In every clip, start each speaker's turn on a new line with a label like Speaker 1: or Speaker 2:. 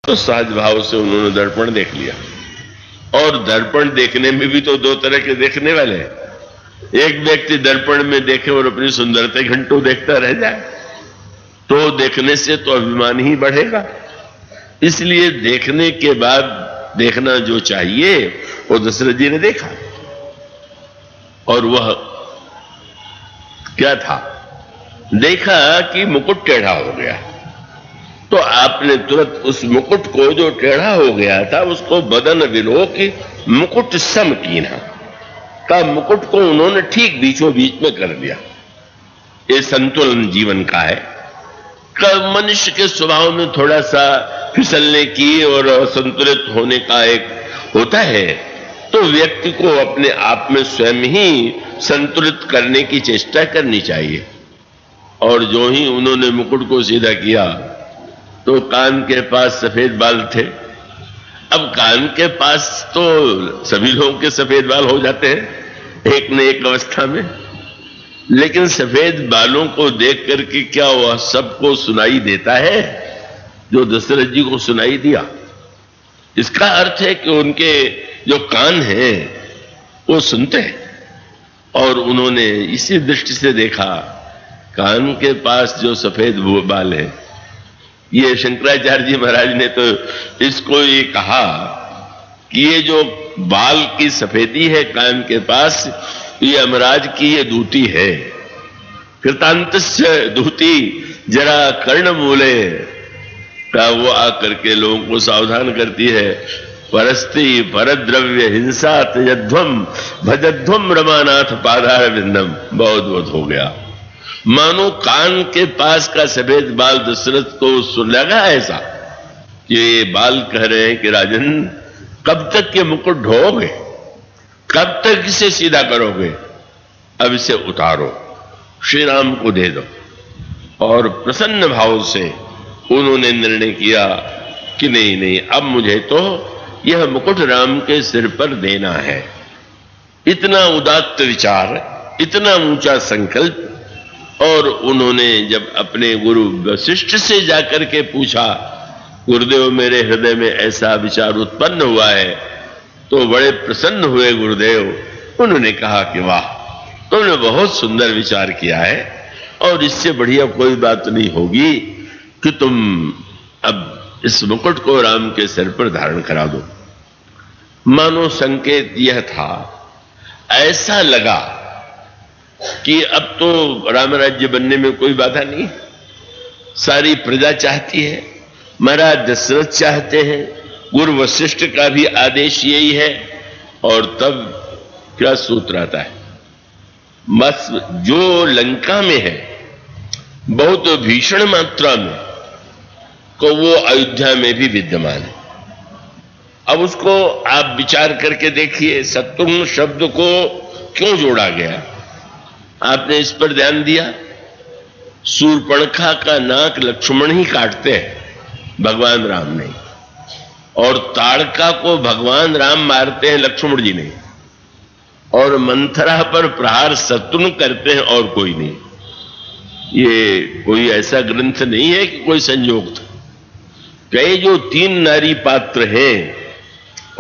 Speaker 1: तो सहज भाव से उन्होंने दर्पण देख लिया। और दर्पण देखने में भी तो दो तरह के देखने वाले हैं। एक व्यक्ति दर्पण में देखे और अपनी सुंदरता घंटों देखता रह जाए, तो देखने से तो अभिमान ही बढ़ेगा। इसलिए देखने के बाद देखना जो चाहिए वो दशरथ जी ने देखा। और वह क्या था? देखा कि मुकुट टेढ़ा हो गया। तो आपने तुरंत उस मुकुट को जो टेढ़ा हो गया था उसको बदन विलोक की मुकुट सम कीना का मुकुट को उन्होंने ठीक बीचों बीच में कर दिया। ये संतुलन जीवन का है। मनुष्य के स्वभाव में थोड़ा सा फिसलने की और असंतुलित होने का एक होता है, तो व्यक्ति को अपने आप में स्वयं ही संतुलित करने की चेष्टा करनी चाहिए। और जो ही उन्होंने मुकुट को सीधा किया तो कान के पास सफेद बाल थे। अब कान के पास तो सभी लोगों के सफेद बाल हो जाते हैं एक न एक अवस्था में, लेकिन सफेद बालों को देख करके क्या वह सबको सुनाई देता है जो दशरथ जी को सुनाई दिया? इसका अर्थ है कि उनके जो कान हैं वो सुनते हैं। और उन्होंने इसी दृष्टि से देखा, कान के पास जो सफेद बाल है, ये शंकराचार्य जी महाराज ने तो इसको ये कहा कि ये जो बाल की सफेदी है कान के पास, ये यमराज की ये दूती है। कृतांतस्य दूती जरा कर्ण मूले का वो आकर के लोगों को सावधान करती है। परस्ती परद्रव्य हिंसा त्यजध्वम भजध्वम रमानाथ पादार विंदम। बहुत बहुत हो गया। मानो कान के पास का सफेद बाल दशरथ को सुन लगा ऐसा कि ये बाल कह रहे हैं कि राजन कब तक ये मुकुट ढोगे, कब तक इसे सीधा करोगे? अब इसे उतारो, श्री राम को दे दो। और प्रसन्न भाव से उन्होंने निर्णय किया कि नहीं नहीं, अब मुझे तो यह मुकुट राम के सिर पर देना है। इतना उदात्त विचार, इतना ऊंचा संकल्प। और उन्होंने जब अपने गुरु वशिष्ठ से जाकर के पूछा, गुरुदेव मेरे हृदय में ऐसा विचार उत्पन्न हुआ है, तो बड़े प्रसन्न हुए गुरुदेव। उन्होंने कहा कि वाह, तुमने बहुत सुंदर विचार किया है और इससे बढ़िया कोई बात नहीं होगी कि तुम अब इस मुकुट को राम के सिर पर धारण करा दो। मानो संकेत यह था, ऐसा लगा कि अब तो राम राज्य बनने में कोई बाधा नहीं। सारी प्रजा चाहती है, महाराज दशरथ चाहते हैं, गुरु वशिष्ठ का भी आदेश यही है। और तब क्या सूत्र आता है, बस जो लंका में है बहुत भीषण मात्रा में, को वो अयोध्या में भी विद्यमान है। अब उसको आप विचार करके देखिए, शत्रुघ्न शब्द को क्यों जोड़ा गया? आपने इस पर ध्यान दिया? शूर्पणखा का नाक लक्ष्मण ही काटते हैं, भगवान राम नहीं। और ताड़का को भगवान राम मारते हैं, लक्ष्मण जी नहीं। और मंथरा पर प्रहार शत्रुघ्न करते हैं और कोई नहीं। ये कोई ऐसा ग्रंथ नहीं है कि कोई संयोग था। कई जो तीन नारी पात्र हैं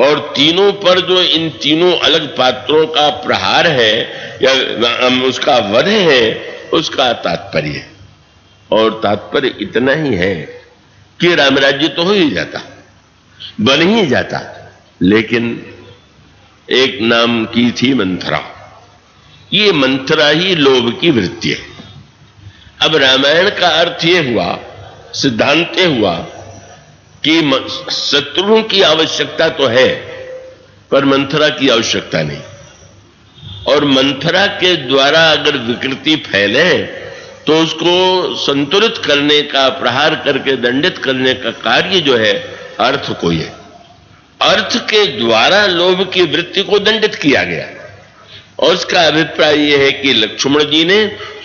Speaker 1: और तीनों पर जो इन तीनों अलग पात्रों का प्रहार है या उसका वध है, उसका तात्पर्य है। और तात्पर्य इतना ही है कि रामराज्य तो हो ही जाता, बन ही जाता, लेकिन एक नाम की थी मंथरा। ये मंथरा ही लोभ की वृत्ति है। अब रामायण का अर्थ यह हुआ, सिद्धांत हुआ कि शत्रुओं की आवश्यकता तो है पर मंथरा की आवश्यकता नहीं। और मंथरा के द्वारा अगर विकृति फैले तो उसको संतुलित करने का, प्रहार करके दंडित करने का कार्य जो है अर्थ को है। अर्थ के द्वारा लोभ की वृत्ति को दंडित किया गया। और उसका अभिप्राय यह है कि लक्ष्मण जी ने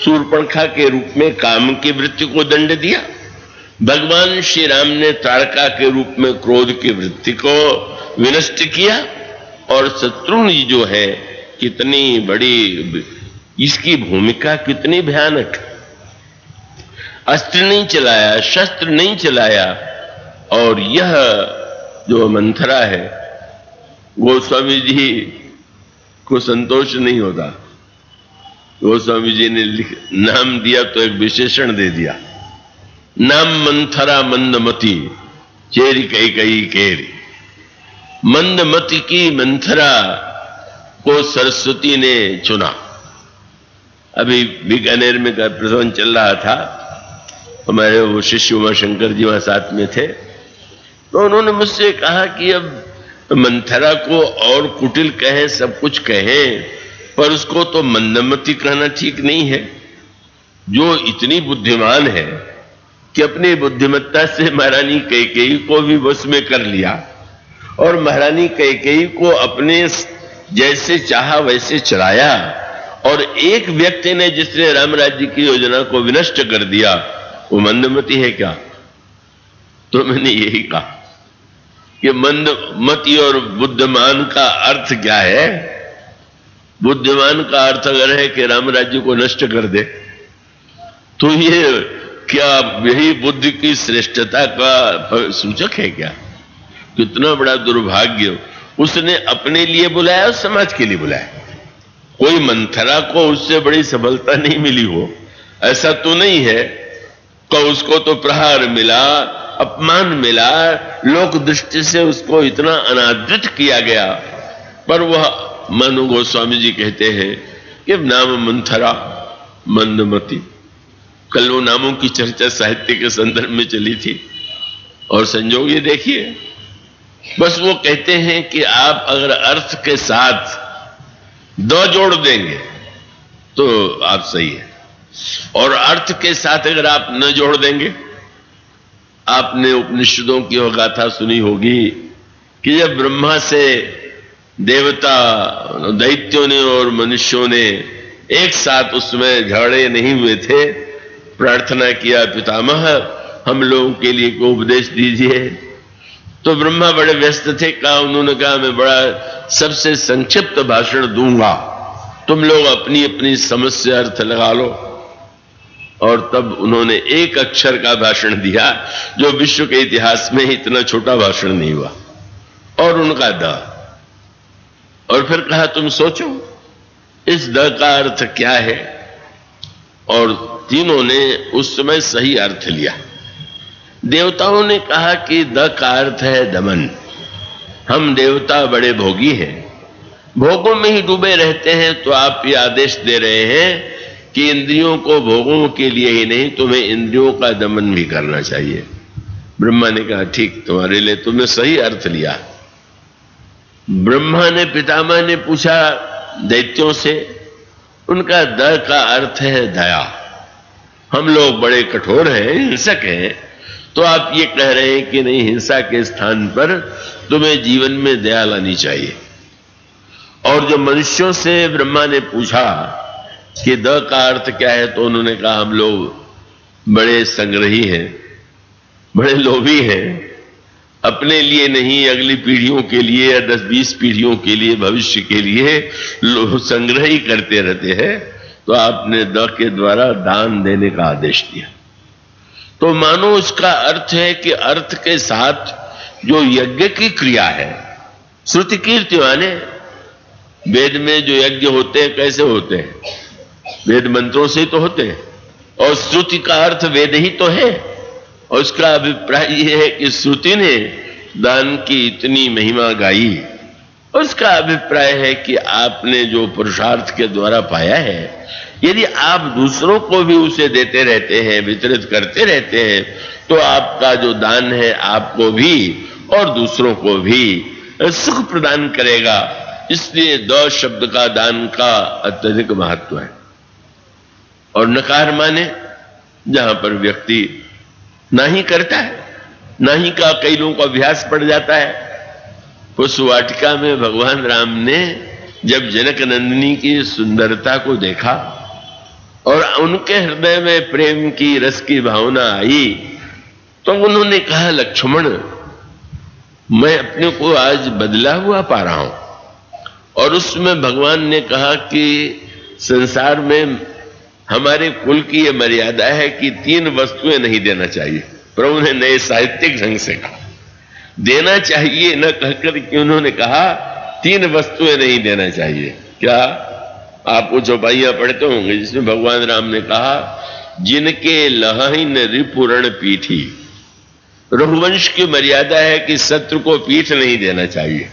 Speaker 1: शूर्पणखा के रूप में काम की वृत्ति को दंड दिया, भगवान श्री राम ने ताड़का के रूप में क्रोध की वृत्ति को विनष्ट किया। और शत्रुघ्न जी जो है, कितनी बड़ी इसकी भूमिका, कितनी भयानक। अस्त्र नहीं चलाया, शस्त्र नहीं चलाया और यह जो मंथरा है, गोस्वामी जी को संतोष नहीं होता। गोस्वामी जी ने नाम दिया तो एक विशेषण दे दिया, नाम मंथरा मंदमती चेरी कई कई केरी। मंदमती की मंथरा को सरस्वती ने चुना। अभी बीकानेर में का प्रसंग चल रहा था, हमारे वो शिष्य उमाशंकर जी वहां साथ में थे, तो उन्होंने मुझसे कहा कि अब मंथरा को और कुटिल कहें, सब कुछ कहें, पर उसको तो मंदमती कहना ठीक नहीं है। जो इतनी बुद्धिमान है कि अपनी बुद्धिमत्ता से महारानी कैकेयी को भी वश में कर लिया और महारानी कैकेयी को अपने जैसे चाहा वैसे चलाया, और एक व्यक्ति ने जिसने राम राज्य की योजना को विनष्ट कर दिया, वो मंदमती है क्या? तो मैंने यही कहा कि मंदमती और बुद्धिमान का अर्थ क्या है? बुद्धिमान का अर्थ अगर है कि राम राज्य को नष्ट कर दे, तो ये क्या यही बुद्धि की श्रेष्ठता का सूचक है क्या? कितना बड़ा दुर्भाग्य, उसने अपने लिए बुलाया और समाज के लिए बुलाया। कोई मंथरा को उससे बड़ी सफलता नहीं मिली हो, ऐसा तो नहीं है कि उसको तो प्रहार मिला, अपमान मिला, लोक दृष्टि से उसको इतना अनादृत किया गया, पर वह मनु गोस्वामी जी कहते हैं कि नाम मंथरा मंदमती। कल वो नामों की चर्चा साहित्य के संदर्भ में चली थी, और संजोग ये देखिए, बस वो कहते हैं कि आप अगर अर्थ के साथ द जोड़ देंगे तो आप सही है, और अर्थ के साथ अगर आप न जोड़ देंगे, आपने उपनिषदों की वो गाथा सुनी होगी कि जब ब्रह्मा से देवता दैत्यों ने और मनुष्यों ने एक साथ उसमें झगड़े नहीं हुए थे, प्रार्थना किया पितामह हम लोगों के लिए कोई उपदेश दीजिए, तो ब्रह्मा बड़े व्यस्त थे। कहा, उन्होंने कहा मैं बड़ा सबसे संक्षिप्त भाषण दूंगा, तुम लोग अपनी अपनी समझ से अर्थ लगा लो। और तब उन्होंने एक अक्षर का भाषण दिया जो विश्व के इतिहास में इतना छोटा भाषण नहीं हुआ, और उनका द। और फिर कहा तुम सोचो इस द का अर्थ क्या है, और तीनों ने उस समय सही अर्थ लिया। देवताओं ने कहा कि द का अर्थ है दमन। हम देवता बड़े भोगी हैं, भोगों में ही डूबे रहते हैं, तो आप ये आदेश दे रहे हैं कि इंद्रियों को भोगों के लिए ही नहीं, तुम्हें इंद्रियों का दमन भी करना चाहिए। ब्रह्मा ने कहा ठीक, तुम्हारे लिए तुमने सही अर्थ लिया। ब्रह्मा ने पितामह ने पूछा दैत्यों से, उनका द का अर्थ है दया। हम लोग बड़े कठोर हैं, हिंसक हैं, तो आप ये कह रहे हैं कि नहीं, हिंसा के स्थान पर तुम्हें जीवन में दया लानी चाहिए। और जो मनुष्यों से ब्रह्मा ने पूछा कि द का अर्थ क्या है, तो उन्होंने कहा हम लोग बड़े संग्रही हैं, बड़े लोभी हैं, अपने लिए नहीं अगली पीढ़ियों के लिए या 10-20 पीढ़ियों के लिए, भविष्य के लिए संग्रह ही करते रहते हैं। तो आपने द के द्वारा दान देने का आदेश दिया। तो मानो उसका अर्थ है कि अर्थ के साथ जो यज्ञ की क्रिया है, श्रुति कीर्ति माने वेद में जो यज्ञ होते हैं कैसे होते हैं? वेद मंत्रों से तो होते हैं, और श्रुति का अर्थ वेद ही तो है। और उसका अभिप्राय यह है कि श्रुति ने दान की इतनी महिमा गाई, और उसका अभिप्राय है कि आपने जो पुरुषार्थ के द्वारा पाया है, यदि आप दूसरों को भी उसे देते रहते हैं, वितरित करते रहते हैं, तो आपका जो दान है आपको भी और दूसरों को भी सुख प्रदान करेगा। इसलिए द शब्द का दान का अत्यधिक महत्व है। और नकार माने जहां पर व्यक्ति नहीं करता है, नहीं का कई लोगों को अभ्यास पड़ जाता है। उस वाटिका में भगवान राम ने जब जनक नंदिनी की सुंदरता को देखा और उनके हृदय में प्रेम की रस की भावना आई, तो उन्होंने कहा लक्ष्मण मैं अपने को आज बदला हुआ पा रहा हूं। और उसमें भगवान ने कहा कि संसार में हमारे कुल की यह मर्यादा है कि 3 वस्तुएं नहीं देना चाहिए। प्रभु ने नए साहित्यिक ढंग से कहा देना चाहिए न कहकर कि उन्होंने कहा 3 वस्तुएं नहीं देना चाहिए। क्या? आपको चौपाइयां पढ़ते होंगे जिसमें भगवान राम ने कहा, जिनके लहहिन रिपुरण पीठी। रघुवंश की मर्यादा है कि शत्रु को पीठ नहीं देना चाहिए।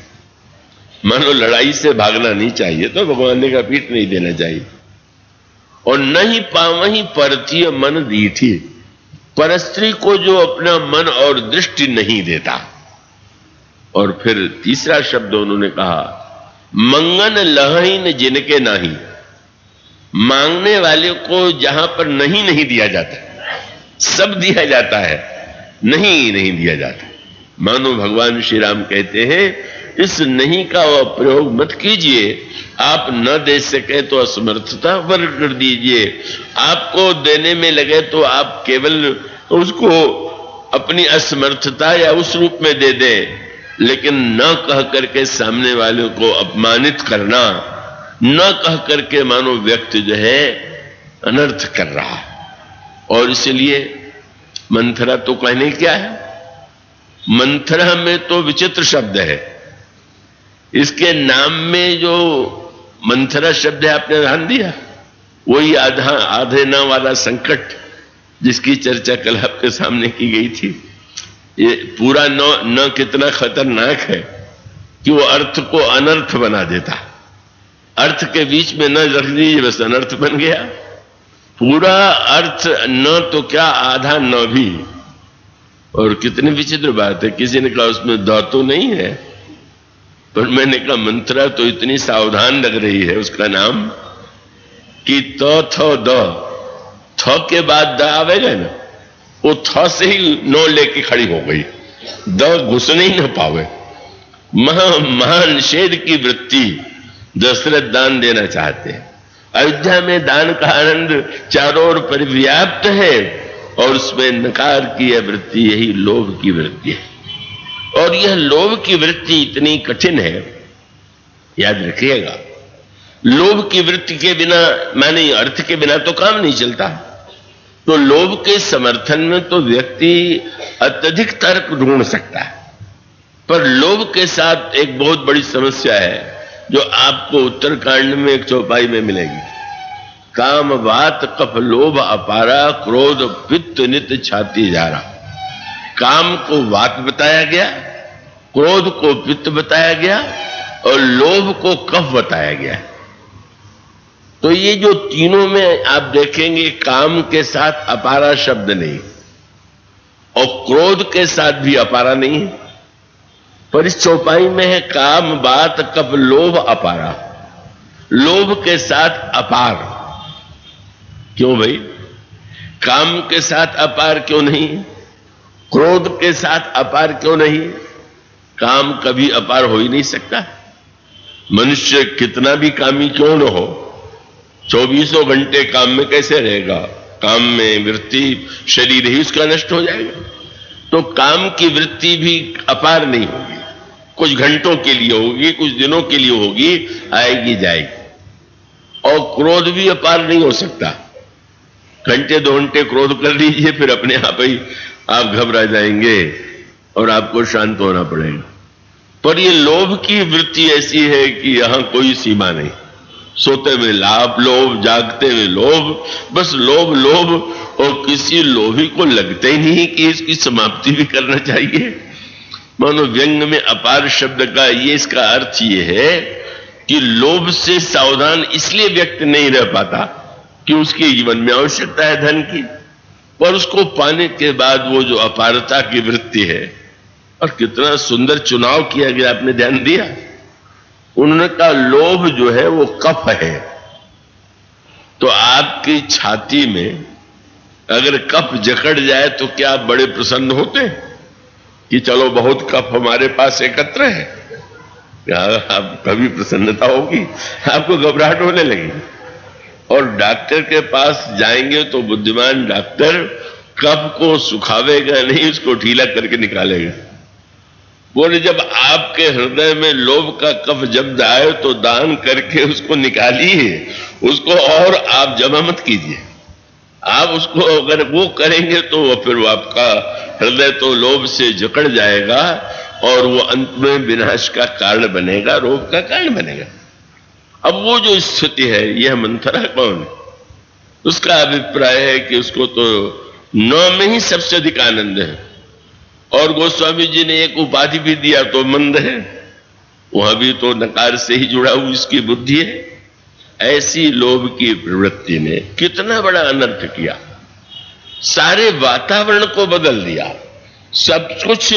Speaker 1: मानो लड़ाई से भागना नहीं चाहिए तो भगवान ने कहा पीठ नहीं देना चाहिए। और नहीं पावही परतीय मन दीठी, परस्त्री को जो अपना मन और दृष्टि नहीं देता। और फिर तीसरा शब्द उन्होंने कहा, मंगन लहहीन जिनके नाही। मांगने वाले को जहां पर नहीं दिया जाता, सब दिया जाता है, नहीं दिया जाता। मानो भगवान श्री राम कहते हैं, इस नहीं का प्रयोग मत कीजिए। आप न दे सके तो असमर्थता वर्ग कर दीजिए। आपको देने में लगे तो आप केवल उसको अपनी असमर्थता या उस रूप में दे दे, लेकिन न कह करके सामने वाले को अपमानित करना, न कह करके मानो व्यक्ति जो है अनर्थ कर रहा है। और इसलिए मंथरा तो कहने क्या है, मंथरा में तो विचित्र शब्द है। इसके नाम में जो मंथरा शब्द है, आपने ध्यान दिया? वही आधे न वाला संकट जिसकी चर्चा कल आपके सामने की गई थी। ये पूरा न कितना खतरनाक है कि वो अर्थ को अनर्थ बना देता। अर्थ के बीच में न रख दीजिए, बस अनर्थ बन गया। पूरा अर्थ न तो क्या, आधा न भी। और कितनी विचित्र बात है, किसी ने कहा उसमें द तो नहीं है, पर मैंने कहा मंत्रा तो इतनी सावधान लग रही है उसका नाम कि थ के बाद द आवेगा ना, वो थ से ही नो लेके खड़ी हो गई, द घुसने ही न पावे। महान शेर की वृत्ति दशरथ दान देना चाहते हैं। अयोध्या में दान का आनंद चारों ओर परिव्याप्त है और उसमें नकार की यह वृत्ति, यही लोभ की वृत्ति है। और यह लोभ की वृत्ति इतनी कठिन है, याद रखिएगा। लोभ की वृत्ति के बिना, माने अर्थ के बिना तो काम नहीं चलता। तो लोभ के समर्थन में तो व्यक्ति अत्यधिक तर्क ढूंढ सकता है, पर लोभ के साथ एक बहुत बड़ी समस्या है जो आपको उत्तरकांड में एक चौपाई में मिलेगी। काम वात कफ लोभ अपारा, क्रोध पित्त नित छाती जारा। काम को वात बताया गया, क्रोध को पित्त बताया गया और लोभ को कफ बताया गया। तो ये जो तीनों में आप देखेंगे, काम के साथ अपारा शब्द नहीं और क्रोध के साथ भी अपारा नहीं है, पर इस चौपाई में है काम बात कफ लोभ अपारा। लोभ के साथ अपार। क्यों भाई? काम के साथ अपार क्यों नहीं? क्रोध के साथ अपार क्यों नहीं? काम कभी अपार हो ही नहीं सकता। मनुष्य कितना भी कामी क्यों न हो, 24 घंटे काम में कैसे रहेगा? काम में वृत्ति, शरीर ही उसका नष्ट हो जाएगा। तो काम की वृत्ति भी अपार नहीं होगी, कुछ घंटों के लिए होगी, कुछ दिनों के लिए होगी, आएगी जाएगी। और क्रोध भी अपार नहीं हो सकता। घंटे 2 घंटे क्रोध कर लीजिए, फिर अपने आप ही आप घबरा जाएंगे और आपको शांत होना पड़ेगा। पर ये लोभ की वृत्ति ऐसी है कि यहां कोई सीमा नहीं। सोते में लोभ, जागते हुए लोभ, बस लोभ लोभ, और किसी लोभी को लगता ही नहीं कि इसकी समाप्ति भी करना चाहिए। मानो व्यंग में अपार शब्द का ये इसका अर्थ ये है कि लोभ से सावधान इसलिए व्यक्ति नहीं रह पाता कि उसके जीवन में आवश्यकता है धन की, पर उसको पाने के बाद वो जो अपारता की वृत्ति है। और कितना सुंदर चुनाव किया गया, आपने ध्यान दिया? उन्होंने कहा लोभ जो है वो कफ है। तो आपकी छाती में अगर कफ जकड़ जाए तो क्या आप बड़े प्रसन्न होते हैं कि चलो बहुत कफ हमारे पास एकत्र है? क्या आप कभी प्रसन्नता होगी? आपको घबराहट होने लगेगी। और डॉक्टर के पास जाएंगे तो बुद्धिमान डॉक्टर कफ को सुखावेगा नहीं, उसको ढीला करके निकालेगा। बोले जब आपके हृदय में लोभ का कफ जब आए तो दान करके उसको निकालिए, उसको और आप जमा मत कीजिए। आप उसको अगर वो करेंगे तो फिर वो आपका हृदय तो लोभ से जकड़ जाएगा और वो अंत में विनाश का कारण बनेगा, रोग का कारण बनेगा। अब वो जो स्थिति है, यह मंथरा कौन है? उसका अभिप्राय है कि उसको तो 9 में ही सबसे अधिक आनंद है, और गोस्वामी जी ने एक उपाधि भी दिया तो मंद है, वहां भी तो नकार से ही जुड़ा हुई इसकी बुद्धि है। ऐसी लोभ की प्रवृत्ति ने कितना बड़ा अनर्थ किया, सारे वातावरण को बदल दिया। सब कुछ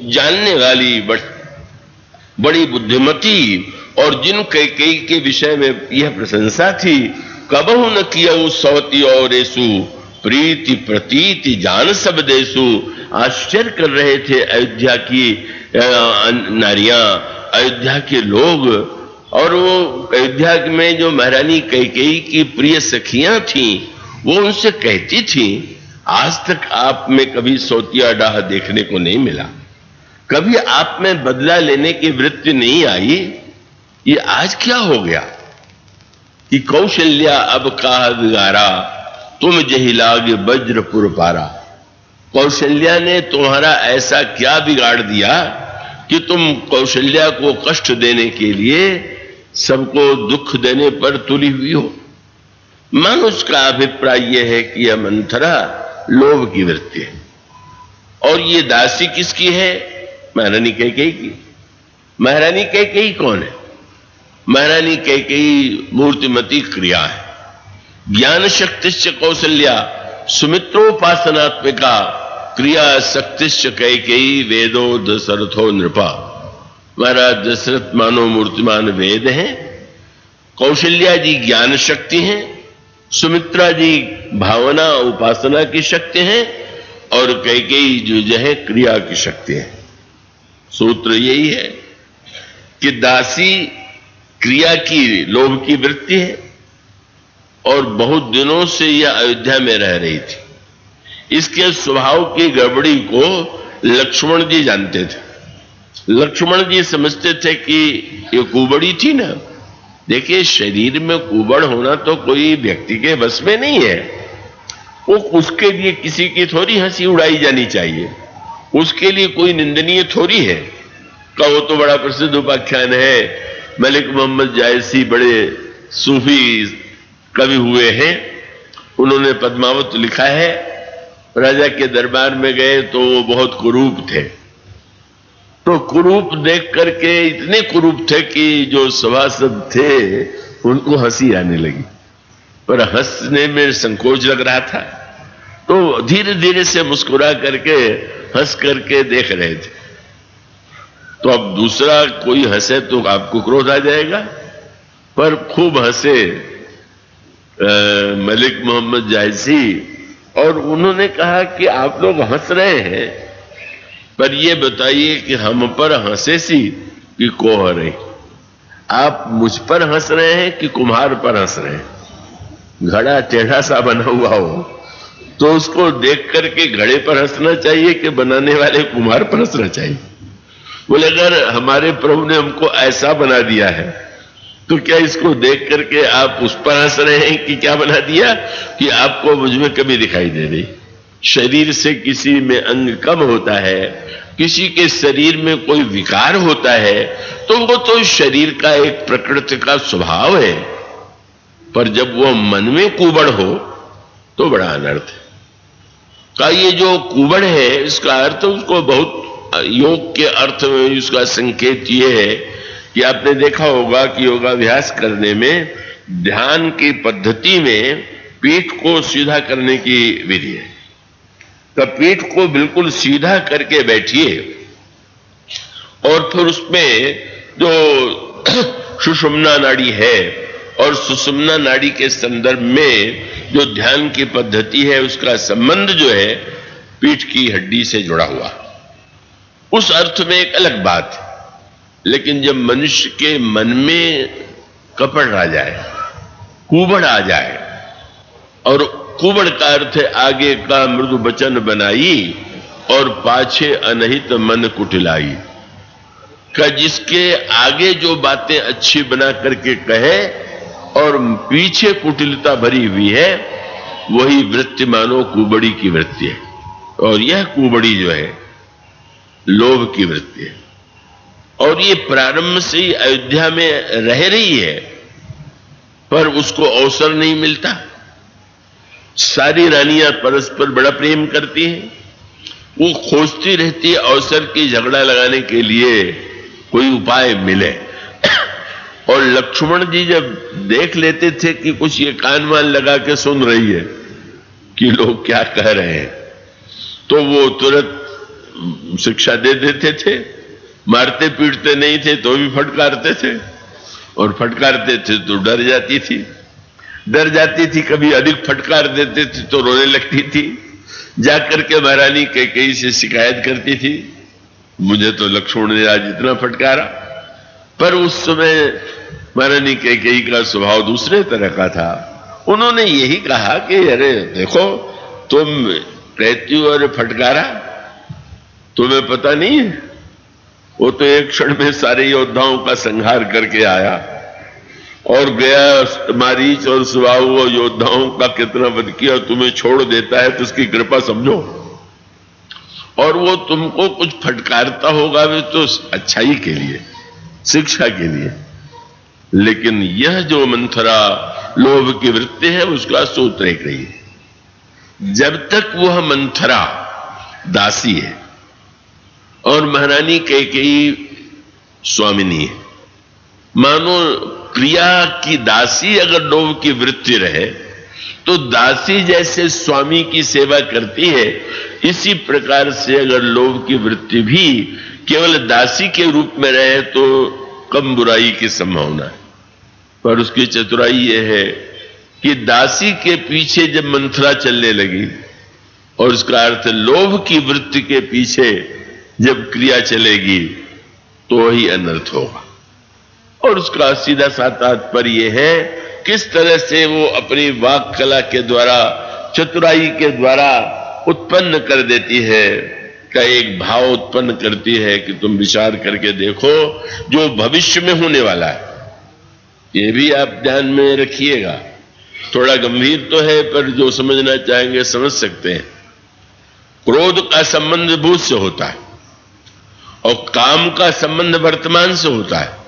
Speaker 1: जानने वाली बड़ी बुद्धिमती और जिन कैकेयी के विषय में यह प्रशंसा थी, कबहु न किया सौती और ऐसु प्रीति प्रतीति जान सब देसु, आश्चर्य कर रहे थे अयोध्या की नारियां, अयोध्या के लोग। और वो अयोध्या में जो महारानी कैकेयी की प्रिय सखियां थीं, वो उनसे कहती थीं, आज तक आप में कभी सौतिया डाह देखने को नहीं मिला, कभी आप में बदला लेने की वृत्ति नहीं आई, ये आज क्या हो गया कि कौशल्या अब काह बिगारा, तुम जही लागे वज्रपुर पारा। कौशल्या ने तुम्हारा ऐसा क्या बिगाड़ दिया कि तुम कौशल्या को कष्ट देने के लिए सबको दुख देने पर तुली हुई हो। मनुष्य का अभिप्राय यह है कि यह मंथरा लोभ की वृत्ति है। और ये दासी किसकी है? महारानी कैकेयी की। महारानी कैकेयी कौन है? महारानी कैकेयी मूर्तिमती क्रिया है। ज्ञान शक्तिश्च कौशल्या सुमित्रोपासनात्मिका क्रिया शक्तिश्च कैकेयी वेदो दशरथो नृपा। महाराज दशरथ मानो मूर्तिमान वेद हैं, कौशल्या जी ज्ञान शक्ति हैं, सुमित्रा जी भावना उपासना की शक्ति हैं, और कैकेयी जो है क्रिया की शक्ति है। सूत्र यही है कि दासी क्रिया की लोभ की वृत्ति है, और बहुत दिनों से यह अयोध्या में रह रही थी। इसके स्वभाव की गड़बड़ी को लक्ष्मण जी जानते थे। लक्ष्मण जी समझते थे कि ये कुबड़ी थी ना। देखिए, शरीर में कुबड़ होना तो कोई व्यक्ति के बस में नहीं है। वो उसके लिए किसी की थोड़ी हंसी उड़ाई जानी चाहिए, उसके लिए कोई निंदनीय थोड़ी है। का वो तो बड़ा प्रसिद्ध उपाख्यान है, मलिक मोहम्मद जायसी बड़े सूफी कवि हुए हैं, उन्होंने पद्मावत लिखा है। राजा के दरबार में गए तो वो बहुत कुरूप थे, तो कुरूप देख करके इतने कुरूप थे कि जो सभासद थे उनको हंसी आने लगी, पर हंसने में संकोच लग रहा था, तो धीरे धीरे से मुस्कुरा करके हंस करके देख रहे थे। तो अब दूसरा कोई हंसे तो आपको क्रोध आ जाएगा, पर खूब हंसे मलिक मोहम्मद जायसी, और उन्होंने कहा कि आप लोग हंस रहे हैं, पर ये बताइए कि हम पर हंसे सी कि कोह रही, आप मुझ पर हंस रहे हैं कि कुम्हार पर हंस रहे हैं? घड़ा टेढ़ा सा बना हुआ हो तो उसको देख करके घड़े पर हंसना चाहिए कि बनाने वाले कुम्हार पर हंसना चाहिए? बोले, अगर हमारे प्रभु ने हमको ऐसा बना दिया है तो क्या इसको देख करके आप उस पर हंस रहे हैं कि क्या बना दिया कि आपको मुझ में कभी दिखाई दे रही? शरीर से किसी में अंग कम होता है, किसी के शरीर में कोई विकार होता है, तो वो तो शरीर का एक प्रकृति का स्वभाव है, पर जब वो मन में कुबड़ हो तो बड़ा अनर्थ है। का ये जो कुबड़ है, इसका अर्थ उसको बहुत योग के अर्थ में उसका संकेत ये है कि आपने देखा होगा कि योगाभ्यास करने में ध्यान की पद्धति में पीठ को सीधा करने की विधि है। तो पीठ को बिल्कुल सीधा करके बैठिए, और फिर उसमें जो सुषुम्ना नाड़ी है और सुषुम्ना नाड़ी के संदर्भ में जो ध्यान की पद्धति है, उसका संबंध जो है पीठ की हड्डी से जुड़ा हुआ, उस अर्थ में एक अलग बात है। लेकिन जब मनुष्य के मन में कपड़ आ जाए, कुबड़ आ जाए, और कुबड़ का अर्थ है आगे का मृदु वचन बनाई और पाछे अनहित मन कुटिलाई, का जिसके आगे जो बातें अच्छी बना करके कहे और पीछे कुटिलता भरी हुई है, वही वृत्ति मानो कुबड़ी की वृत्ति है। और यह कुबड़ी जो है लोभ की वृत्ति है। और ये प्रारंभ से ही अयोध्या में रह रही है, पर उसको अवसर नहीं मिलता। सारी रानियां परस्पर बड़ा प्रेम करती हैं, वो खोजती रहती है अवसर की झगड़ा लगाने के लिए कोई उपाय मिले। और लक्ष्मण जी जब देख लेते थे कि कुछ ये कान वान लगा के सुन रही है कि लोग क्या कह रहे हैं, तो वो तुरंत शिक्षा दे देते थे। मारते पीटते नहीं थे तो भी फटकारते थे, और फटकारते थे तो डर जाती थी। कभी अधिक फटकार देते थे तो रोने लगती थी, जाकर के महारानी कैकेयी से शिकायत करती थी, मुझे तो लक्ष्मण ने आज इतना फटकारा। पर उस समय महारानी कैकेयी का स्वभाव दूसरे तरह का था। उन्होंने यही कहा कि अरे देखो, तुम कहती हो अरे फटकारा, तुम्हें पता नहीं है, वो तो एक क्षण में सारे योद्धाओं का संहार करके आया और गया मारीच और सुबाहु योद्धाओं का कितना वध किया, तुम्हें छोड़ देता है तो उसकी कृपा समझो। और वो तुमको कुछ फटकारता होगा भी तो अच्छाई के लिए, शिक्षा के लिए। लेकिन यह जो मंथरा लोभ की वृत्ति है उसका सूत्र एक रही है। जब तक वह मंथरा दासी है और महारानी कैकेयी स्वामिनी है, मानो क्रिया की दासी अगर लोभ की वृत्ति रहे तो दासी जैसे स्वामी की सेवा करती है, इसी प्रकार से अगर लोभ की वृत्ति भी केवल दासी के रूप में रहे तो कम बुराई की संभावना है। पर उसकी चतुराई यह है कि दासी के पीछे जब मंथरा चलने लगी, और उसका अर्थ लोभ की वृत्ति के पीछे जब क्रिया चलेगी तो वही अनर्थ होगा। और उसका सीधा सा तात्पर्य है किस तरह से वो अपनी वाक कला के द्वारा, चतुराई के द्वारा उत्पन्न कर देती है, का एक भाव उत्पन्न करती है कि तुम विचार करके देखो जो भविष्य में होने वाला है। ये भी आप ध्यान में रखिएगा, थोड़ा गंभीर तो है पर जो समझना चाहेंगे समझ सकते हैं। क्रोध का संबंध भूत से होता है और काम का संबंध वर्तमान से होता है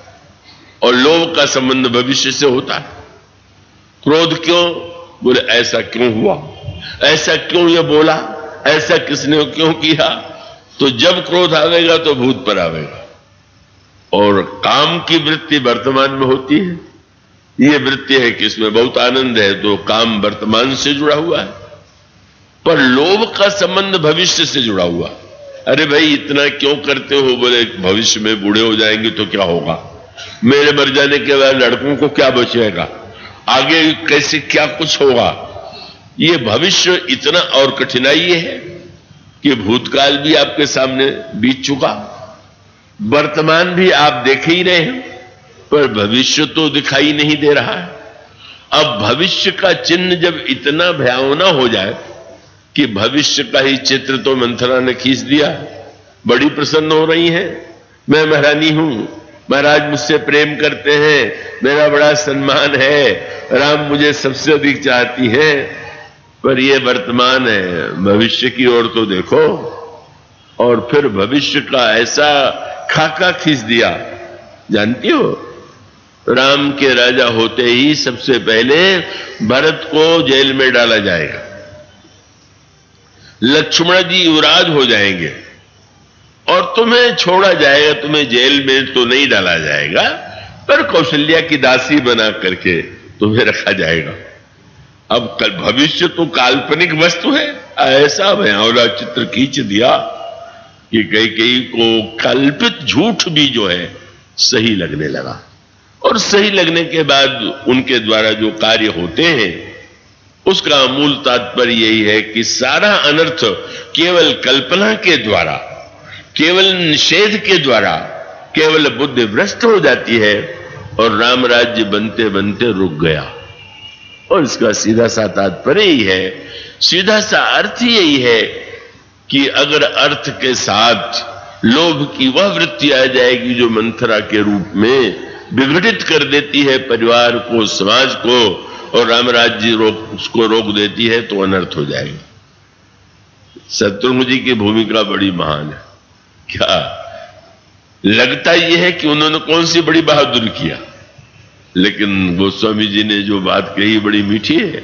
Speaker 1: और लोभ का संबंध भविष्य से होता है। क्रोध क्यों? बोले ऐसा क्यों हुआ, ऐसा क्यों ये बोला, ऐसा किसने क्यों किया। तो जब क्रोध आवेगा तो भूत पर आवेगा। और काम की वृत्ति वर्तमान में होती है। ये वृत्ति है कि इसमें बहुत आनंद है तो काम वर्तमान से जुड़ा हुआ है, पर लोभ का संबंध भविष्य से जुड़ा हुआ। अरे भाई इतना क्यों करते हो? बोले भविष्य में बूढ़े हो जाएंगे तो क्या होगा, मेरे मर जाने के बाद लड़कों को क्या बचेगा, आगे कैसे क्या कुछ होगा। ये भविष्य इतना, और कठिनाई ये है कि भूतकाल भी आपके सामने बीत चुका, वर्तमान भी आप देख ही रहे हैं, पर भविष्य तो दिखाई नहीं दे रहा है। अब भविष्य का चिन्ह जब इतना भयावना हो जाए कि भविष्य का ही चित्र तो मंथरा ने खींच दिया, बड़ी प्रसन्न हो रही हैं, मैं महारानी हूं, महाराज मुझसे प्रेम करते हैं, मेरा बड़ा सम्मान है, राम मुझे सबसे अधिक चाहती है। पर ये वर्तमान है, भविष्य की ओर तो देखो। और फिर भविष्य का ऐसा खाका खींच दिया। जानती हो, राम के राजा होते ही सबसे पहले भरत को जेल में डाला जाएगा, लक्ष्मण जी युवराज हो जाएंगे और तुम्हें छोड़ा जाएगा। तुम्हें जेल में तो नहीं डाला जाएगा, पर कौशल्या की दासी बना करके तुम्हें रखा जाएगा। अब कल भविष्य तो काल्पनिक वस्तु है, ऐसा भयावना चित्र खींच दिया कि कैकेयी को कल्पित झूठ भी जो है सही लगने लगा। और सही लगने के बाद उनके द्वारा जो कार्य होते हैं उसका मूल तात्पर्य यही है कि सारा अनर्थ केवल कल्पना के द्वारा, केवल निषेध के द्वारा, केवल बुद्धि भ्रष्ट हो जाती है और राम राज्य बनते बनते रुक गया। और इसका सीधा सा तात्पर्य यही है, सीधा सा अर्थ यही है कि अगर अर्थ के साथ लोभ की वह वृत्ति आ जाएगी जो मंथरा के रूप में विघटित कर देती है परिवार को, समाज को, और राम राज्य उसको रोक देती है, तो अनर्थ हो जाएगा। शत्रुघ्न जी की भूमिका बड़ी महान है। क्या लगता यह है कि उन्होंने कौन सी बड़ी बहादुरी किया, लेकिन गोस्वामी जी ने जो बात कही बड़ी मीठी है।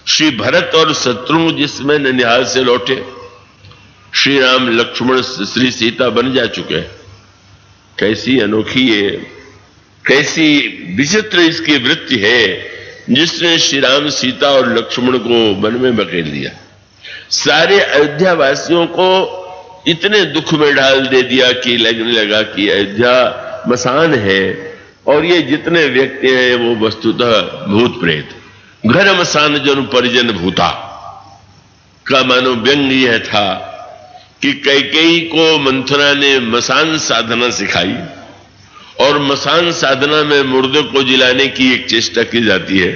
Speaker 1: श्री भरत और शत्रुघ्न जिसमें ननिहाल से लौटे, श्री राम लक्ष्मण श्री सीता बन जा चुके हैं। कैसी अनोखी है, कैसी विचित्र इसकी वृत्ति है, जिसने श्री राम सीता और लक्ष्मण को वन में बकेल दिया। सारे अयोध्या वासियों को इतने दुख में डाल दे दिया कि लगने लगा कि अयोध्या मसान है और ये जितने व्यक्ति हैं वो वस्तुतः भूत प्रेत। घर मसान जन परिजन भूता का मानो व्यंग यह था कि कैकेयी को मंथरा ने मसान साधना सिखाई और मसान साधना में मुर्दे को जिलाने की एक चेष्टा की जाती है।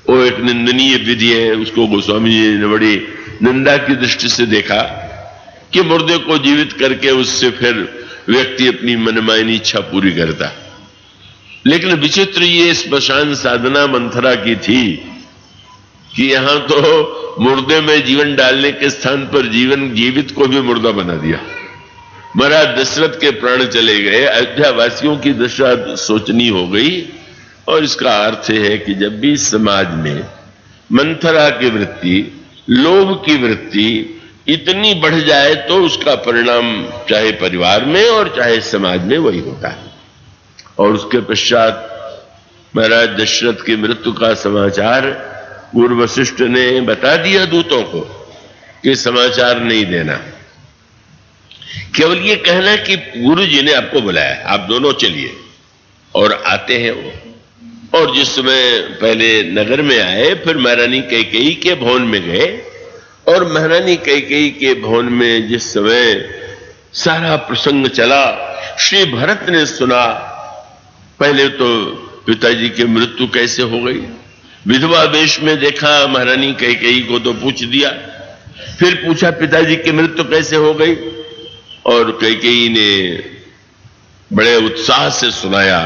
Speaker 1: वो एक निंदनीय विधि है, उसको गोस्वामी जी ने बड़ी निंदा की दृष्टि से देखा कि मुर्दे को जीवित करके उससे फिर व्यक्ति अपनी मनमानी इच्छा पूरी करता। लेकिन विचित्र ये स्मशान साधना मंथरा की थी कि यहां तो मुर्दे में जीवन डालने के स्थान पर जीवित को भी मुर्दा बना दिया। महाराज दशरथ के प्राण चले गए, अयोध्या वासियों की दशा सोचनी हो गई। और इसका अर्थ है कि जब भी समाज में मंथरा की वृत्ति, लोभ की वृत्ति इतनी बढ़ जाए तो उसका परिणाम चाहे परिवार में और चाहे समाज में वही होता है। और उसके पश्चात महाराज दशरथ की मृत्यु का समाचार पूर्व वशिष्ठ ने बता दिया दूतों को कि समाचार नहीं देना, केवल ये कहना कि गुरु जी ने आपको बुलाया, आप दोनों चलिए। और आते हैं वो। और जिस समय पहले नगर में आए, फिर महारानी कैकेयी के भवन में गए और महारानी कैकेयी के भवन में जिस समय सारा प्रसंग चला, श्री भरत ने सुना। पहले तो पिताजी की मृत्यु कैसे हो गई, विधवा वेश में देखा महारानी कैकेयी को तो पूछ दिया, फिर पूछा पिताजी की मृत्यु कैसे हो गई, और कैकेयी ने बड़े उत्साह से सुनाया।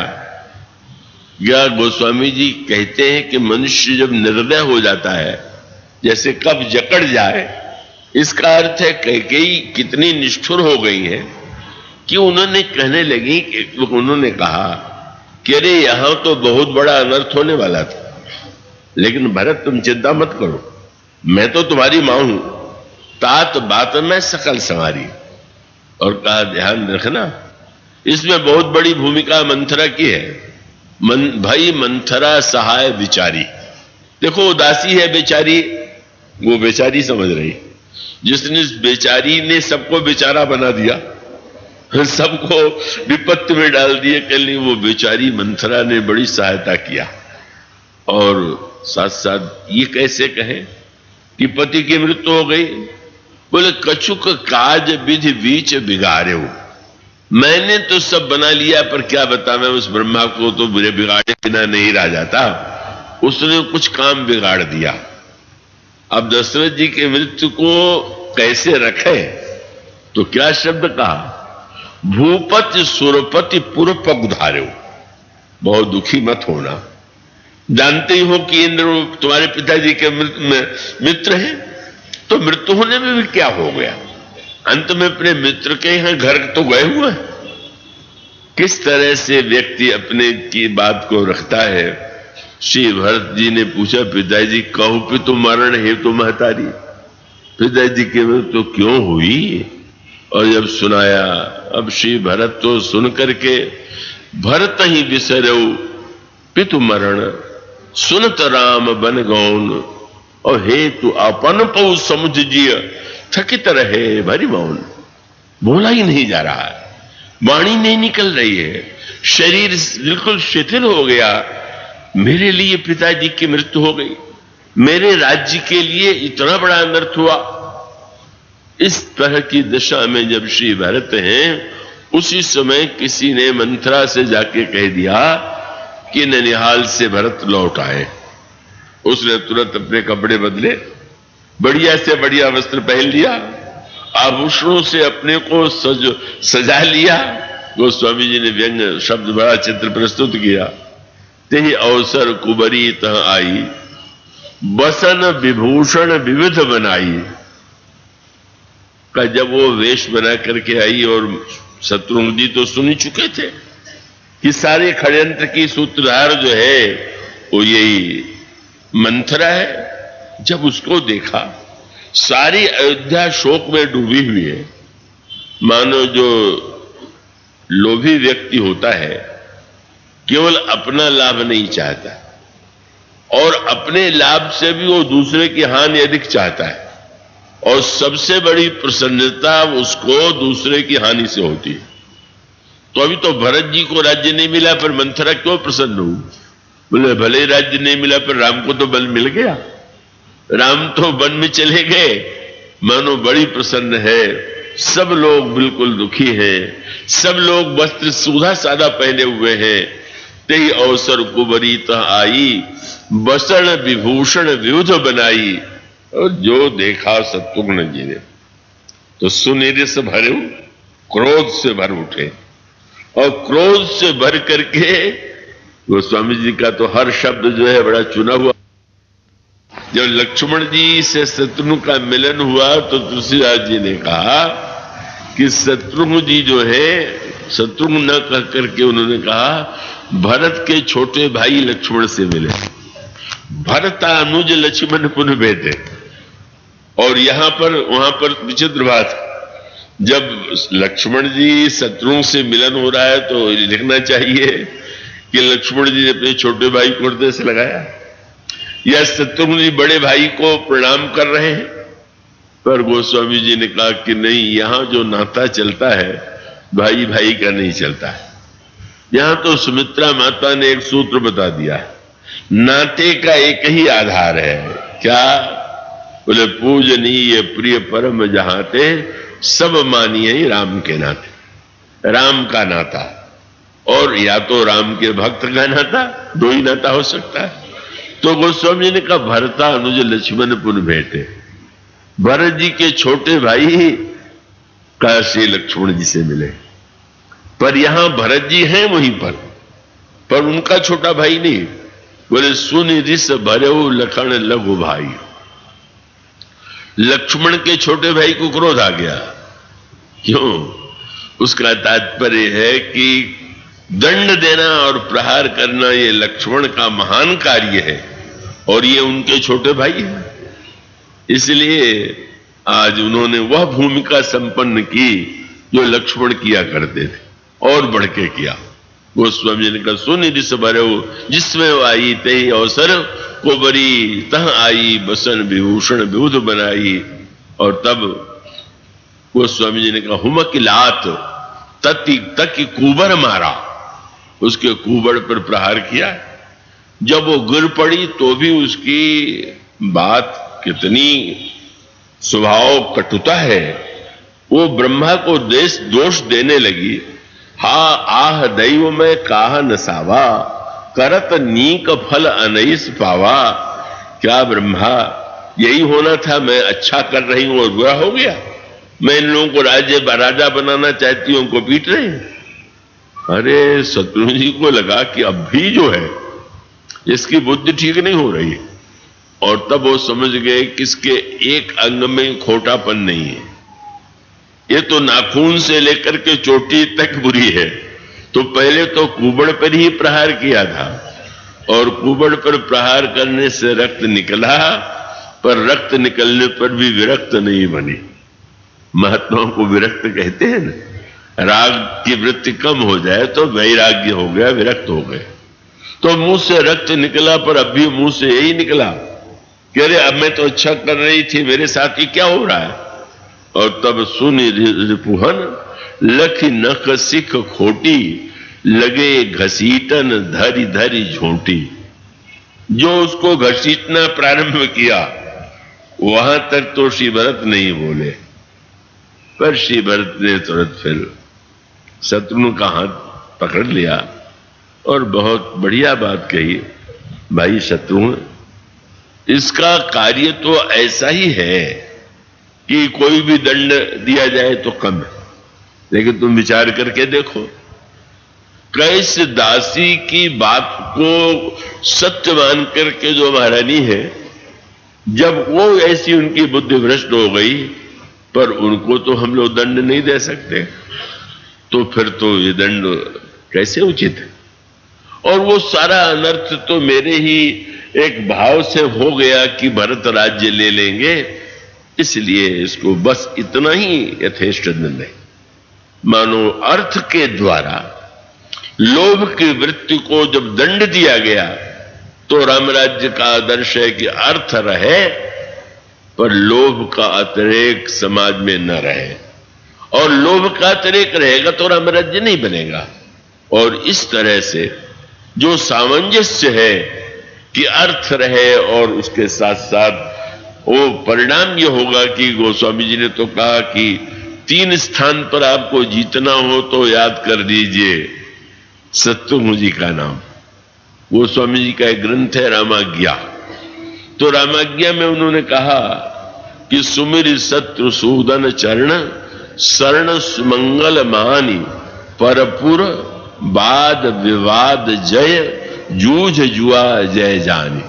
Speaker 1: या गोस्वामी जी कहते हैं कि मनुष्य जब निर्दय हो जाता है, जैसे कब जकड़ जाए, इसका अर्थ है कैकेयी कितनी निष्ठुर हो गई है कि उन्होंने कहने लगी, उन्होंने कहा कि अरे यहां तो बहुत बड़ा अनर्थ होने वाला था, लेकिन भरत तुम चिंता मत करो, मैं तो तुम्हारी मां हूं, तात बात में सकल संवारी। और कहा ध्यान रखना, इसमें बहुत बड़ी भूमिका मंथरा की है। भाई मंथरा सहाय बिचारी, देखो उदासी है बेचारी, वो बेचारी समझ रही, जिसने बेचारी ने सबको बेचारा बना दिया, सबको विपत्ति में डाल दिए, कल वो बेचारी मंथरा ने बड़ी सहायता किया। और साथ साथ ये कैसे कहें कि पति की मृत्यु हो गई, बोले कछुक काज विधि बीच बिगाड़े हो, मैंने तो सब बना लिया पर क्या बता, मैं उस ब्रह्मा को तो बुरे बिगाड़े बिना नहीं रह जाता, उसने कुछ काम बिगाड़ दिया। अब दशरथ जी की मृत्यु को कैसे रखे, तो क्या शब्द कहा, भूपति सुरपति पुरपग उधारे, बहुत दुखी मत होना, जानते ही हो कि इंद्र तुम्हारे पिताजी के मित्र हैं, तो मृत्यु होने में भी क्या हो गया, अंत में अपने मित्र के यहां घर तो गए हुए। किस तरह से व्यक्ति अपने की बात को रखता है। श्री भरत जी ने पूछा, पिताजी कहू कि तुम मरण है तो महतारी, पिताजी की मृत्यु क्यों हुई, और जब सुनाया, अब श्री भरत तो सुन करके भरत ही बिसरऊ पितु मरण, सुनत राम बन गौन, और हे तू अपन पौ समुझ जिय, थकित रहे भरी मौन। बोला ही नहीं जा रहा है, वाणी नहीं निकल रही है, शरीर बिल्कुल शिथिल हो गया। मेरे लिए पिताजी की मृत्यु हो गई, मेरे राज्य के लिए इतना बड़ा अनर्थ हुआ। इस तरह की दशा में जब श्री भरत हैं, उसी समय किसी ने मंथरा से जाके कह दिया कि ननिहाल से भरत लौट आए। उसने तुरंत अपने कपड़े बदले, बढ़िया से बढ़िया वस्त्र पहन लिया, आभूषणों से अपने को सजा लिया। गोस्वामी जी ने व्यंग शब्द बड़ा चित्र प्रस्तुत किया। तेहि अवसर कुबरी तह आई, बसन विभूषण विविध बनाई। का जब वो वेश बना करके आई और शत्रुघ्न जी तो सुन ही चुके थे कि सारे षड्यंत्र की सूत्रधार जो है वो यही मंथरा है। जब उसको देखा सारी अयोध्या शोक में डूबी हुई है, मानो जो लोभी व्यक्ति होता है केवल अपना लाभ नहीं चाहता और अपने लाभ से भी वो दूसरे की हानि अधिक चाहता है, और सबसे बड़ी प्रसन्नता उसको दूसरे की हानि से होती है। तो अभी तो भरत जी को राज्य नहीं मिला पर मंथरा क्यों प्रसन्न हुई? बोले भले ही राज्य नहीं मिला पर राम को तो बल मिल गया, राम तो वन में चले गए, मानो बड़ी प्रसन्न है। सब लोग बिल्कुल दुखी हैं, सब लोग वस्त्र सुधा सादा पहने हुए हैं। तेहि अवसर कुबरी तह आई, बसण विभूषण विविध बनाई। और जो देखा शत्रुघ्न जी ने तो सुनिरिस भरे, क्रोध से भर उठे, और क्रोध से भर करके गोस्वामी जी का तो हर शब्द जो है बड़ा चुना हुआ। जब लक्ष्मण जी से शत्रुघ्न का मिलन हुआ तो तुलसीदास जी ने कहा कि शत्रुघ्न जी जो है, शत्रुघ्न न कह करके उन्होंने कहा भरत के छोटे भाई लक्ष्मण से मिले, भरतानुज लक्ष्मण पुन भेटे। और यहां पर वहां पर विचित्र बात, जब लक्ष्मण जी शत्रुघ्न से मिलन हो रहा है तो लिखना चाहिए कि लक्ष्मण जी ने अपने छोटे भाई को हृदय से लगाया, या शत्रुघ्न जी बड़े भाई को प्रणाम कर रहे हैं। पर गोस्वामी जी ने कहा कि नहीं, यहां जो नाता चलता है भाई भाई का नहीं चलता है। यहां तो सुमित्रा माता ने एक सूत्र बता दिया है, नाते का एक ही आधार है, क्या? बोले पूजनीय प्रिय परम जहाते, सब मानिए राम के नाते, राम का नाता। और या तो राम के भक्त का नाता, दो ही नाता हो सकता है। तो गोस्वामी जी ने कहा भरता अनुज लक्ष्मण पुन भेटे, भरत जी के छोटे भाई काशी लक्ष्मण जी से मिले। पर यहां भरत जी हैं वहीं पर उनका छोटा भाई नहीं। बोले सुन रिस भरेऊ लखन लघु भाई, लक्ष्मण के छोटे भाई को क्रोध आ गया। क्यों? उसका तात्पर्य है कि दंड देना और प्रहार करना ये लक्ष्मण का महान कार्य है और ये उनके छोटे भाई हैं। इसलिए आज उन्होंने वह भूमिका संपन्न की जो लक्ष्मण किया करते थे, और बढ़ के किया। गोस्वामी जी ने कहा सुनि रिस भरेऊ, जिसमें वो आई तेहि अवसर कोबरी तह आई, बसन विभूषण विबुध बनाई। और तब गोस्वामी जी ने कहा हुमक लात तकी कुबर मारा, उसके कुबड़ पर प्रहार किया। जब वो गिर पड़ी तो भी उसकी बात कितनी स्वभाव कटुता है, वो ब्रह्मा को दोष देने लगी। हा आह दैव में काह नसावा, करत नीक फल अनैस पावा। क्या ब्रह्मा, यही होना था, मैं अच्छा कर रही हूं और बुरा हो गया, मैं इन लोगों को राजा बनाना चाहती हूं, उनको पीट रहे हैं। अरे शत्रुघ्न जी को लगा कि अब भी जो है इसकी बुद्धि ठीक नहीं हो रही है, और तब वो समझ गए कि इसके एक अंग में खोटापन नहीं है, ये तो नाखून से लेकर के चोटी तक बुरी है। तो पहले तो कुबड़ पर ही प्रहार किया था, और कुबड़ पर प्रहार करने से रक्त निकला, पर रक्त निकलने पर भी विरक्त नहीं बनी। महात्माओं को विरक्त कहते हैं ना, राग की वृत्ति कम हो जाए तो वैराग्य हो गया, विरक्त हो गए। तो मुंह से रक्त निकला, पर अब भी मुंह से यही निकला कि अरे अब मैं तो अच्छा कर रही थी, मेरे साथ ही क्या हो रहा है। और तब सुनि रिपुहन लख नख सिख खोटी, लगे घसीटन धरी धरी झोंटी। जो उसको घसीटना प्रारंभ किया वहां तक तो श्री भरत नहीं बोले, पर श्री भरत ने तुरंत फिर शत्रुघ्न का हाथ पकड़ लिया और बहुत बढ़िया बात कही, भाई शत्रुघ्न, इसका कार्य तो ऐसा ही है कि कोई भी दंड दिया जाए तो कम है, लेकिन तुम विचार करके देखो कैसे दासी की बात को सत्य मान करके जो महारानी है, जब वो ऐसी उनकी बुद्धि भ्रष्ट हो गई, पर उनको तो हम लोग दंड नहीं दे सकते। तो फिर तो ये दंड कैसे उचित है? और वो सारा अनर्थ तो मेरे ही एक भाव से हो गया कि भरत राज्य ले लेंगे, इसलिए इसको बस इतना ही यथेष्ट दंड है। मानो अर्थ के द्वारा लोभ की वृत्ति को जब दंड दिया गया तो राम राज्य का आदर्श है कि अर्थ रहे पर लोभ का अतिरेक समाज में न रहे, और लोभ का अतिरेक रहेगा तो राम राज्य नहीं बनेगा। और इस तरह से जो सामंजस्य है कि अर्थ रहे और उसके साथ साथ वो परिणाम ये होगा कि गोस्वामी जी ने तो कहा कि 3 स्थान पर आपको जीतना हो तो याद कर लीजिए शत्रुघ्न जी का नाम। गोस्वामी जी का एक ग्रंथ है रामाज्ञा, तो रामाज्ञा में उन्होंने कहा कि सुमिर शत्रुसूदन चरण शरण सुमंगल मानी परपुर वाद विवाद जय जूझ जुआ जय जानी।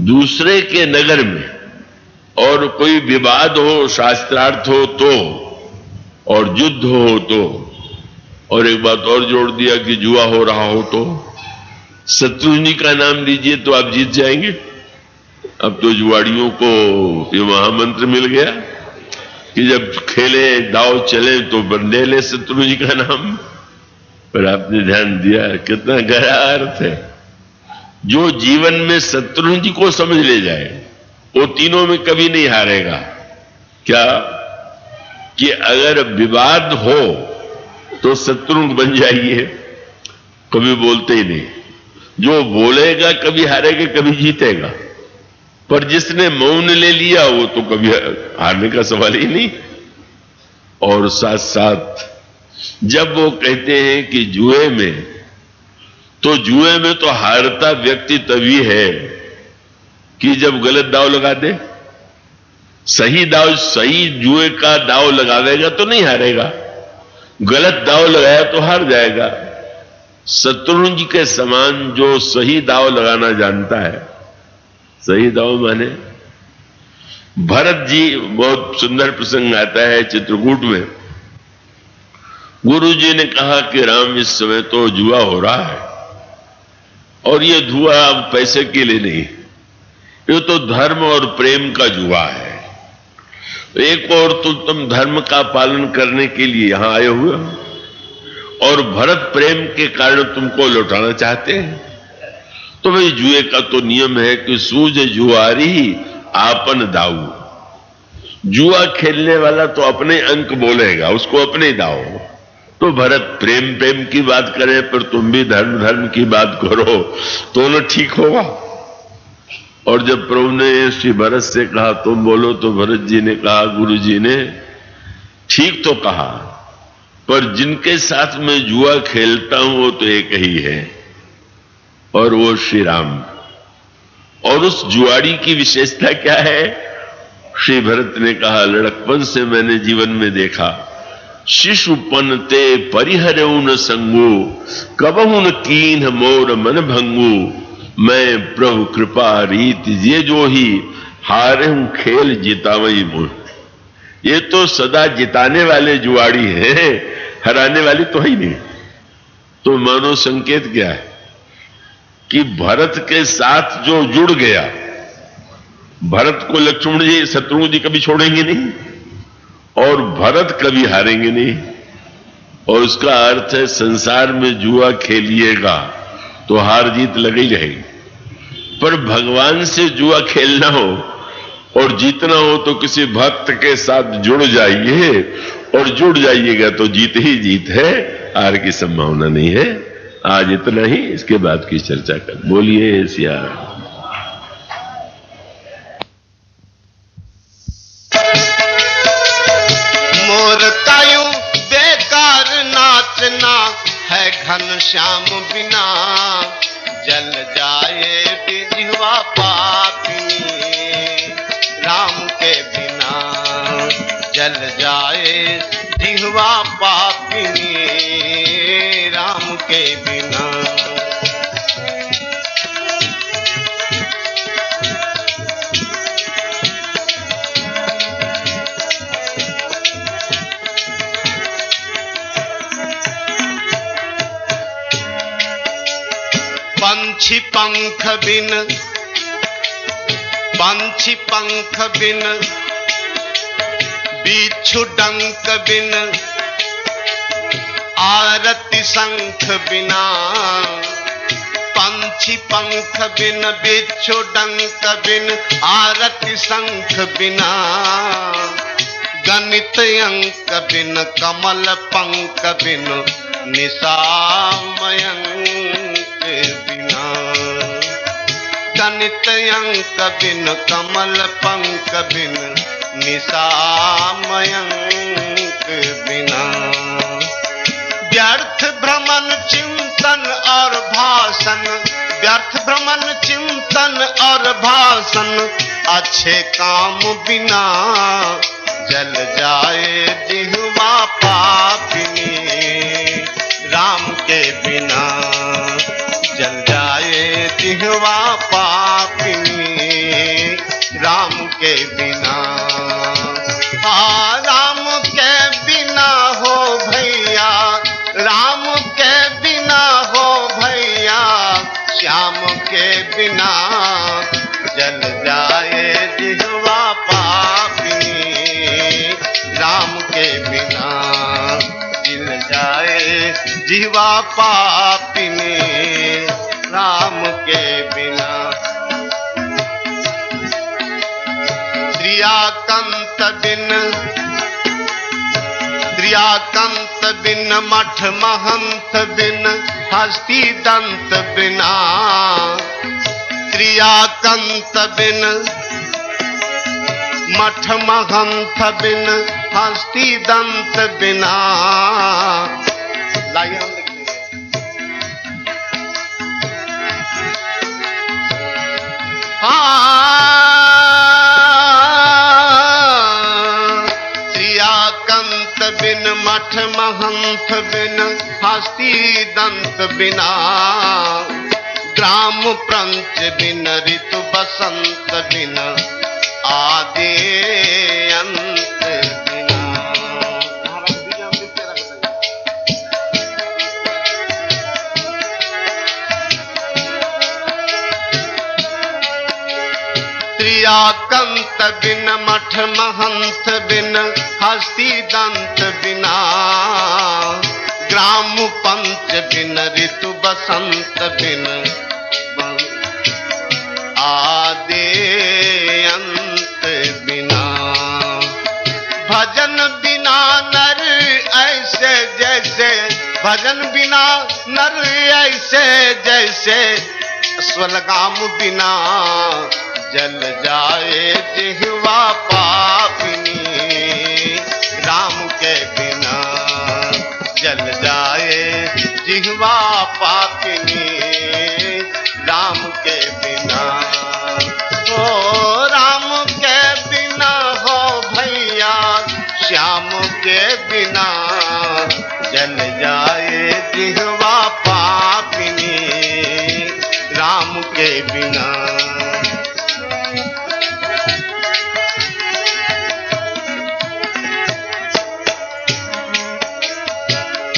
Speaker 1: दूसरे के नगर में और कोई विवाद हो, शास्त्रार्थ हो तो, और युद्ध हो तो, और एक बात और जोड़ दिया कि जुआ हो रहा हो तो, शत्रुघ्न जी का नाम लीजिए तो आप जीत जाएंगे। अब तो जुआड़ियों को ये महामंत्र मिल गया कि जब खेले दाव चले तो बंदे ले शत्रुघ्न जी का नाम। पर आपने ध्यान दिया कितना गहरा अर्थ है। जो जीवन में शत्रुघ्न जी को समझ ले जाए वो तीनों में कभी नहीं हारेगा। क्या कि अगर विवाद हो तो शत्रुघ्न बन जाइए, कभी बोलते ही नहीं। जो बोलेगा कभी हारेगा कभी जीतेगा, पर जिसने मौन ले लिया वो तो कभी हारने का सवाल ही नहीं। और साथ साथ जब वो कहते हैं कि जुए में, तो जुए में तो हारता व्यक्ति तभी है कि जब गलत दाव लगा दे। सही दाव, सही जुए का दाव लगावेगा तो नहीं हारेगा, गलत दाव लगाया तो हार जाएगा। शत्रुघ्न जी के समान जो सही दाव लगाना जानता है, सही दाव माने भरत जी, बहुत सुंदर प्रसंग आता है चित्रकूट में। गुरु जी ने कहा कि राम इस समय तो जुआ हो रहा है, और ये जुआ अब पैसे के लिए नहीं, ये तो धर्म और प्रेम का जुआ है। एक और तो तुम धर्म का पालन करने के लिए यहां आए हुए हो, और भरत प्रेम के कारण तुमको लौटाना चाहते हैं। तो भाई जुए का तो नियम है कि सूझ जुआरी आपन दाऊ। जुआ खेलने वाला तो अपने अंक बोलेगा, उसको अपने दाव। तो भरत प्रेम प्रेम की बात करे पर तुम भी धर्म धर्म की बात करो, दोनों ठीक होगा। और जब प्रभु ने श्री भरत से कहा तुम बोलो, तो भरत जी ने कहा गुरु जी ने ठीक तो कहा, पर जिनके साथ मैं जुआ खेलता हूं वो तो एक ही है, और वो श्री राम। और उस जुआड़ी की विशेषता क्या है? श्री भरत ने कहा लड़कपन से मैंने जीवन में देखा, शिशुपन ते परिहरऊ न संगो, कबहु न कीन्ह मोर मन भंगू। मैं प्रभु कृपा रीत ये जो ही हारे हूं खेल जितावई मोह। ये तो सदा जिताने वाले जुआड़ी हैं, हराने वाली तो ही नहीं। तो मानो संकेत क्या है कि भरत के साथ जो जुड़ गया, भरत को लक्ष्मण जी शत्रुघ्न जी कभी छोड़ेंगे नहीं, और भरत कभी हारेंगे नहीं। और उसका अर्थ है संसार में जुआ खेलिएगा तो हार जीत लगी रहेगी, पर भगवान से जुआ खेलना हो और जीतना हो तो किसी भक्त के साथ जुड़ जाइए, और जुड़ जाइएगा तो जीत ही जीत है, हार की संभावना नहीं है। आज इतना ही, इसके बाद की चर्चा कर। बोलिए सिया राम।
Speaker 2: नाचना है घन श्याम बिना, जल जाए जिह्वा पापी राम के बिना, जल जाए जिह्वा पापी राम के बिना। पंछी पंख बिन, पंछी पंख बिन, बिच्छू डंक बिन, आरती शंख बिना। पंछी पंख बिन, बिच्छू डंक बिन, आरती शंख बिना। गणित अंक बिन, कमल पंख बिन, निशामयंक बिना। गणित अंक बिन, कमल पंख बिन, निशामयंक बिना। व्यर्थ भ्रमण चिंतन और भाषण, व्यर्थ भ्रमण चिंतन और भाषण, अच्छे काम बिना। जल जाए जिह्वा पापिनी, राम के बिना। जल जाए जिह्वा पापिनी, राम के बिना। हाँ, राम के बिना हो भैया, राम के बिना हो भैया, श्याम के बिना। जल जाए जिह्वा पापिनी, राम के बिना। जल जाए जिह्वा पापिनी, राम के बिना। त्रियाकंत बिन, त्रियाकंत बिन, मठ महंत बिन, हस्ती दंत बिना। त्रियाकंत बिन, मठ महंत बिन, हस्ती दंत बिना। लाइए हम लिखेंगे। त्रियाकंत बिन, मठ महंत बिन, हस्ती दंत बिना। ग्राम प्रंच बिन, ऋतु बसंत बिन, आदि अंत बिना। त्रियाकंत बिन, मठ महंत बिन, हस्ती दंत बिना। ग्राम पंच बिन, ऋतु बसंत बिन, आदि अंत बिना। भजन बिना नर ऐसे जैसे, भजन बिना नर ऐसे जैसे, स्वलगाम बिना। जल जाए जिह्वा पापिनी, राम के बिना। जल जाए जिह्वा पापिनी, राम के बिना। ओ राम के बिना हो भैया, श्याम के बिना। जल जाए जिह्वा पापिनी, राम के बिना।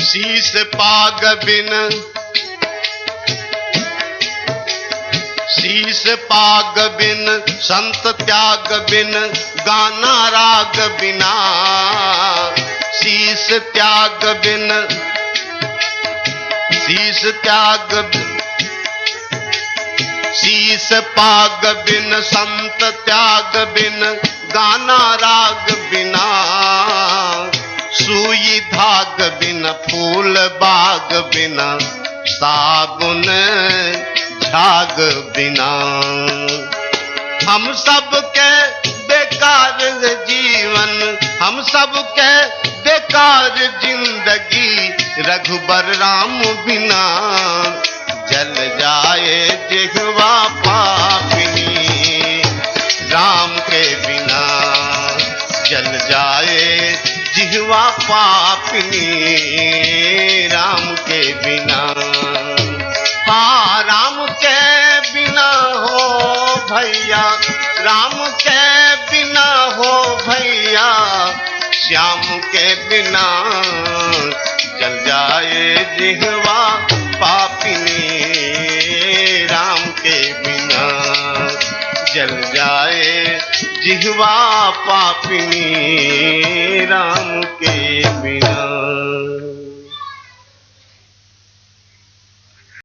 Speaker 2: शीस पाग बिन, शीस पाग बिन, संत त्याग बिन, गाना राग बिना। शीस त्याग बिन, शीस त्याग, शीस पाग बिन, संत त्याग बिन, गाना राग बिना। सुई धाग बिन, फूल बाग बिना, साबुन झाग बिना। हम सब के बेकार जीवन, हम सब के बेकार जिंदगी, रघुबर राम बिना। जल जाए जिह्वा पापिनी, राम के बिना। जल जाए जिह्वा पापिनी, राम के बिना। हाँ, राम के बिना हो भैया, राम के बिना हो भैया, श्याम के बिना। जल जाए जिह्वा पापिनी, जल जाए जिह्वा पापिनी राम के बिना।